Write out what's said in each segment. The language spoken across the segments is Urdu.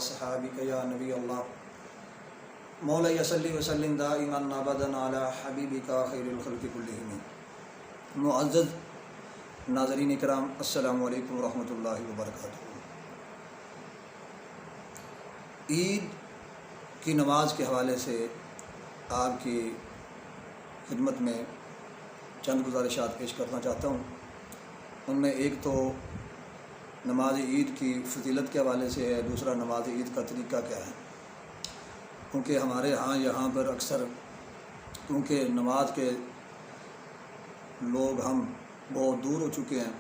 وصحابك يا نبي الله مولاي صل وسلم دائما ابدا على حبيبك خير الخلق كلهم۔ معزز ناظرین کرام، السلام علیکم ورحمۃ اللہ وبرکاتہ۔ عید کی نماز کے حوالے سے آپ کی خدمت میں چند گزارشات پیش کرنا چاہتا ہوں۔ ان میں ایک تو نماز عید کی فضیلت کے حوالے سے ہے، دوسرا نماز عید کا طریقہ کیا ہے، کیونکہ ہمارے یہاں پر اکثر کیونکہ نماز کے لوگ ہم بہت دور ہو چکے ہیں،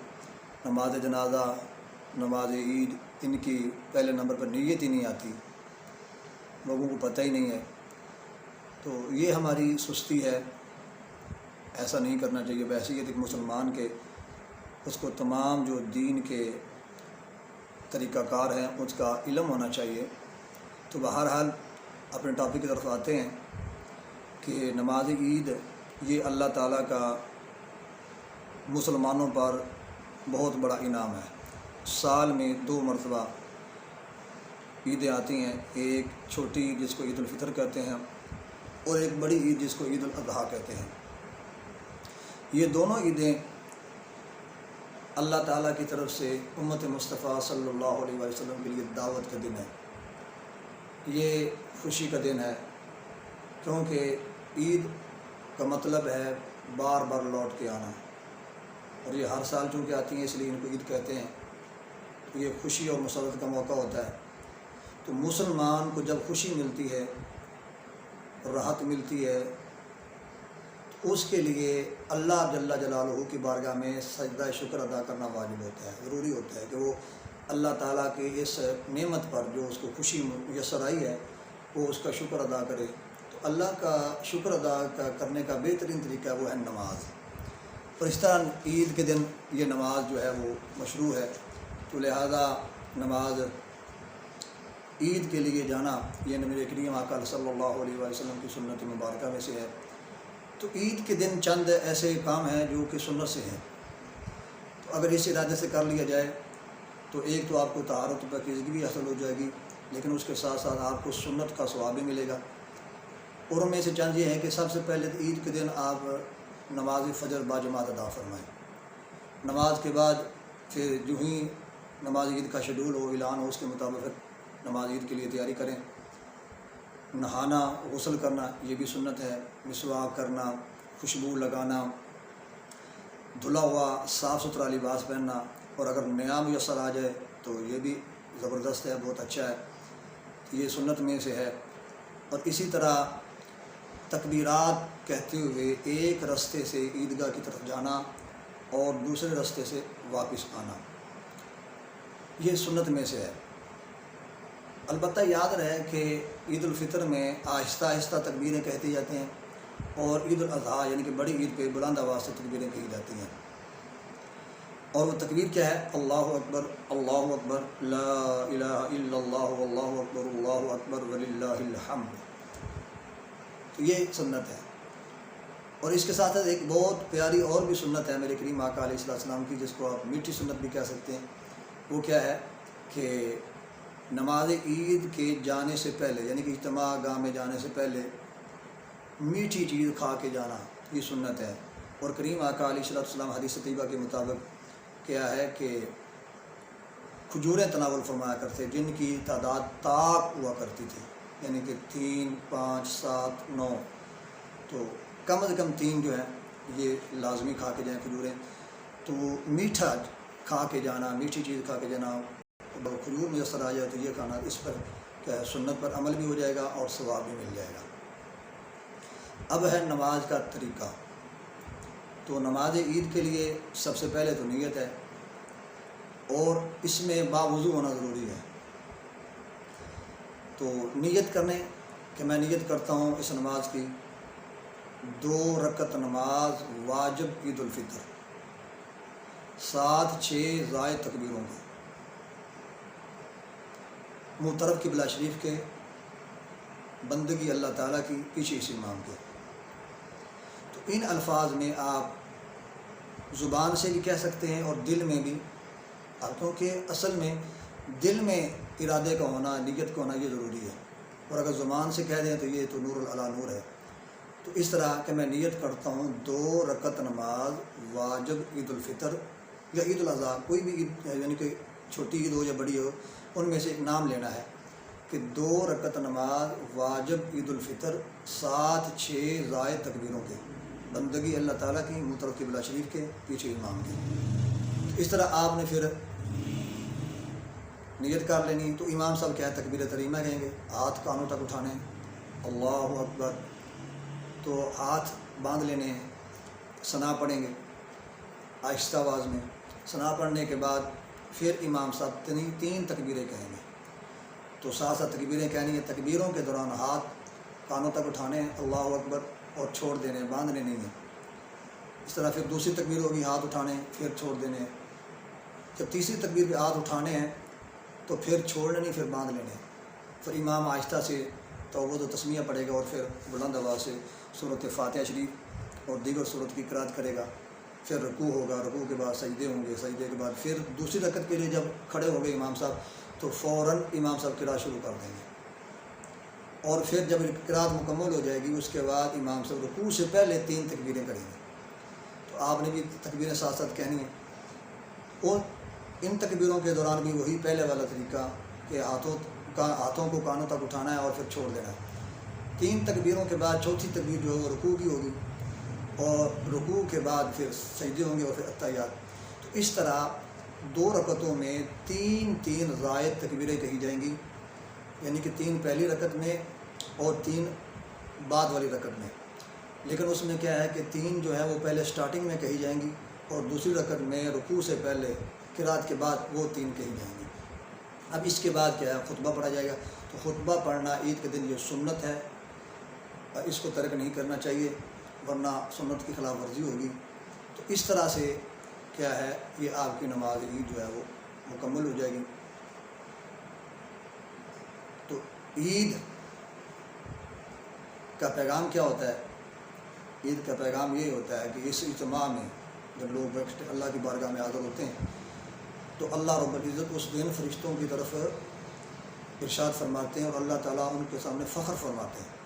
نماز جنازہ، نماز عید، ان کی پہلے نمبر پر نیت ہی نہیں آتی، لوگوں کو پتہ ہی نہیں ہے۔ تو یہ ہماری سستی ہے، ایسا نہیں کرنا چاہیے۔ بحیثیت ایک مسلمان کے اس کو تمام جو دین کے طریقہ کار ہیں اس کا علم ہونا چاہیے۔ تو بہرحال اپنے ٹاپک کی طرف آتے ہیں کہ نماز عید یہ اللہ تعالیٰ کا مسلمانوں پر بہت بڑا انعام ہے۔ سال میں 2 مرتبہ عیدیں آتی ہیں، ایک چھوٹی عید جس کو عید الفطر کہتے ہیں اور ایک بڑی عید جس کو عید الاضحیٰ کہتے ہیں۔ یہ دونوں عیدیں اللہ تعالیٰ کی طرف سے امت مصطفیٰ صلی اللہ علیہ وسلم کے لیے دعوت کا دن ہے، یہ خوشی کا دن ہے، کیونکہ عید کا مطلب ہے بار بار لوٹ کے آنا، اور یہ ہر سال چونکہ آتی ہیں اس لیے ان کو عید کہتے ہیں۔ تو یہ خوشی اور مسرت کا موقع ہوتا ہے۔ تو مسلمان کو جب خوشی ملتی ہے، راحت ملتی ہے، اس کے لیے اللہ جل جلالہ کی بارگاہ میں سجدہ شکر ادا کرنا واجب ہوتا ہے، ضروری ہوتا ہے کہ وہ اللہ تعالیٰ کی اس نعمت پر جو اس کو خوشی میسر آئی ہے وہ اس کا شکر ادا کرے۔ تو اللہ کا شکر ادا کرنے کا بہترین طریقہ وہ ہے نماز، اور اس طرح عید کے دن یہ نماز جو ہے وہ مشروع ہے۔ تو لہذا نماز عید کے لیے جانا یہ نبی کریم آقا صلی اللہ علیہ وسلم کی سنت مبارکہ میں سے ہے۔ تو عید کے دن چند ایسے کام ہیں جو کہ سنت سے ہیں، تو اگر اس ارادے سے کر لیا جائے تو ایک تو آپ کو طہارت و پاکیزگی بھی حاصل ہو جائے گی، لیکن اس کے ساتھ ساتھ آپ کو سنت کا ثواب بھی ملے گا۔ اور ان میں سے چند یہ ہے کہ سب سے پہلے عید کے دن آپ نماز فجر باجماعت ادا فرمائیں۔ نماز کے بعد پھر جو ہی نماز عید کا شیڈول ہو، اعلان ہو، اس کے مطابق نماز عید کے لیے تیاری کریں۔ نہانا، غسل کرنا یہ بھی سنت ہے، مسواک کرنا، خوشبو لگانا، دھلا ہوا صاف ستھرا لباس پہننا، اور اگر نیا میسر آ جائے تو یہ بھی زبردست ہے، بہت اچھا ہے، یہ سنت میں سے ہے۔ اور اسی طرح تکبیرات کہتے ہوئے ایک رستے سے عیدگاہ کی طرف جانا اور دوسرے رستے سے واپس آنا، یہ سنت میں سے ہے۔ البتہ یاد رہے کہ عید الفطر میں آہستہ آہستہ تکبیریں کہتی جاتی ہیں، اور عید الاضحیٰ یعنی کہ بڑی عید پہ بلند آواز سے تکبیریں کہی جاتی ہیں۔ اور وہ تکبیر کیا ہے؟ اللہ اکبر، اللہ اکبر، لا الہ الا اللہ، واللہ اکبر، اللہ اکبر وللہ الحمد۔ تو یہ سنت ہے۔ اور اس کے ساتھ ایک بہت پیاری اور بھی سنت ہے میرے کریم آقا علیہ السلام کی، جس کو آپ میٹھی سنت بھی کہہ سکتے ہیں۔ وہ کیا ہے کہ نماز عید کے جانے سے پہلے، یعنی کہ اجتماع گاہ میں جانے سے پہلے میٹھی چیز کھا کے جانا، یہ سنت ہے۔ اور کریم آقا علیہ السلام حدیث طیبہ کے مطابق کیا ہے کہ کھجوریں تناول فرمایا کرتے، جن کی تعداد طاق ہوا کرتی تھی، یعنی کہ 3، 5، 7، 9، تو کم از کم 3 جو ہیں یہ لازمی کھا کے جائیں کھجوریں۔ تو میٹھا کھا کے جانا، میٹھی چیز کھا کے جانا، کھجور میسر آ جائے تو یہ کھانا، اس پر کیا ہے سنت پر عمل بھی ہو جائے گا اور ثواب بھی مل جائے گا۔ اب ہے نماز کا طریقہ۔ تو نماز عید کے لیے سب سے پہلے تو نیت ہے، اور اس میں باوضو ہونا ضروری ہے۔ تو نیت کرنے کہ میں نیت کرتا ہوں اس نماز کی 2 رکعت نماز واجب عید الفطر، 7 6 زائد تکبیروں کی، معترف قبلہ شریف کے، بندگی اللہ تعالیٰ کی، پیچھے اس امام کے۔ تو ان الفاظ میں آپ زبان سے بھی کہہ سکتے ہیں اور دل میں بھی، کیونکہ اصل میں دل میں ارادے کا ہونا، نیت کا ہونا یہ ضروری ہے، اور اگر زبان سے کہہ دیں تو یہ تو نور علی نور ہے۔ تو اس طرح کہ میں نیت کرتا ہوں 2 رکعت نماز واجب عید الفطر یا عید الاضحیٰ، کوئی بھی عید یعنی کہ چھوٹی عید ہو یا بڑی ہو، ان میں سے ایک نام لینا ہے کہ 2 رکعت نماز واجب عید الفطر 7-6 زائد تکبیروں کے، بندگی اللہ تعالیٰ کی، منہ طرف قبلہ شریف کے، پیچھے امام کے۔ اس طرح آپ نے پھر نیت کر لینی، تو امام صاحب کیا ہے تکبیر تحریمہ کہیں گے، ہاتھ کانوں تک اٹھانے ہیں، اللہ اکبر، تو ہاتھ باندھ لینے ہیں، ثنا پڑھیں گے آہستہ آواز میں، ثنا پڑھنے کے بعد پھر امام صاحب 3 تکبیریں کہیں گے، تو 7 تکبیریں کہنی ہیں۔ تکبیروں کے دوران ہاتھ کانوں تک اٹھانے ہیں، اللہ اکبر، اور چھوڑ دینے ہیں، باندھنے نہیں ہیں۔ اس طرح پھر دوسری تکبیر ہوگی، ہاتھ اٹھانے ہیں، پھر چھوڑ دینے ہیں۔ جب تیسری تکبیر پہ ہاتھ اٹھانے ہیں تو پھر چھوڑنے نہیں، پھر باندھ لینے ہیں۔ پھر امام آہستہ سے توبہ و تسمیہ پڑھے گا، اور پھر بلند آواز سے سورۃ فاتحہ شریف اور دیگر سورت کی قرأت کرے گا۔ پھر رکوع ہوگا، رکوع کے بعد سجدے ہوں گے، سجدے کے بعد پھر دوسری رکعت کے لیے جب کھڑے ہو گئے امام صاحب تو فوراً امام صاحب قرأت شروع کر دیں گے، اور پھر جب قرأت مکمل ہو جائے گی اس کے بعد امام صاحب رکوع سے پہلے 3 تکبیریں کریں گے، تو آپ نے بھی تکبیریں ساتھ ساتھ کہنی ہیں۔ اور ان تکبیروں کے دوران بھی وہی پہلے والا طریقہ کہ ہاتھوں کو کانوں تک اٹھانا ہے اور پھر چھوڑ دینا ہے۔ 3 تکبیروں کے بعد چوتھی تکبیر جو ہے وہ رکوع کی ہوگی، اور رکوع کے بعد پھر سجدے ہوں گے اور پھر اتحیات۔ تو اس طرح 2 رکعتوں میں 3 زائد تکبیریں کہی جائیں گی، یعنی کہ 3 پہلی رکعت میں اور 3 بعد والی رکعت میں، لیکن اس میں کیا ہے کہ 3 جو ہے وہ پہلے سٹارٹنگ میں کہی جائیں گی، اور دوسری رکعت میں رکوع سے پہلے قرأت کے بعد وہ 3 کہی جائیں گی۔ اب اس کے بعد کیا ہے، خطبہ پڑھا جائے گا۔ تو خطبہ پڑھنا عید کے دن یہ سنت ہے، اور اس کو ترک نہیں کرنا چاہیے ورنہ سنت کی خلاف ورزی ہوگی۔ تو اس طرح سے کیا ہے، یہ آپ کی نماز عید جو ہے وہ مکمل ہو جائے گی۔ تو عید کا پیغام کیا ہوتا ہے؟ عید کا پیغام یہ ہوتا ہے کہ اس اجتماع میں جب لوگ اللہ کی بارگاہ میں حاضر ہوتے ہیں تو اللہ رب العزت اس دن فرشتوں کی طرف ارشاد فرماتے ہیں، اور اللہ تعالیٰ ان کے سامنے فخر فرماتے ہیں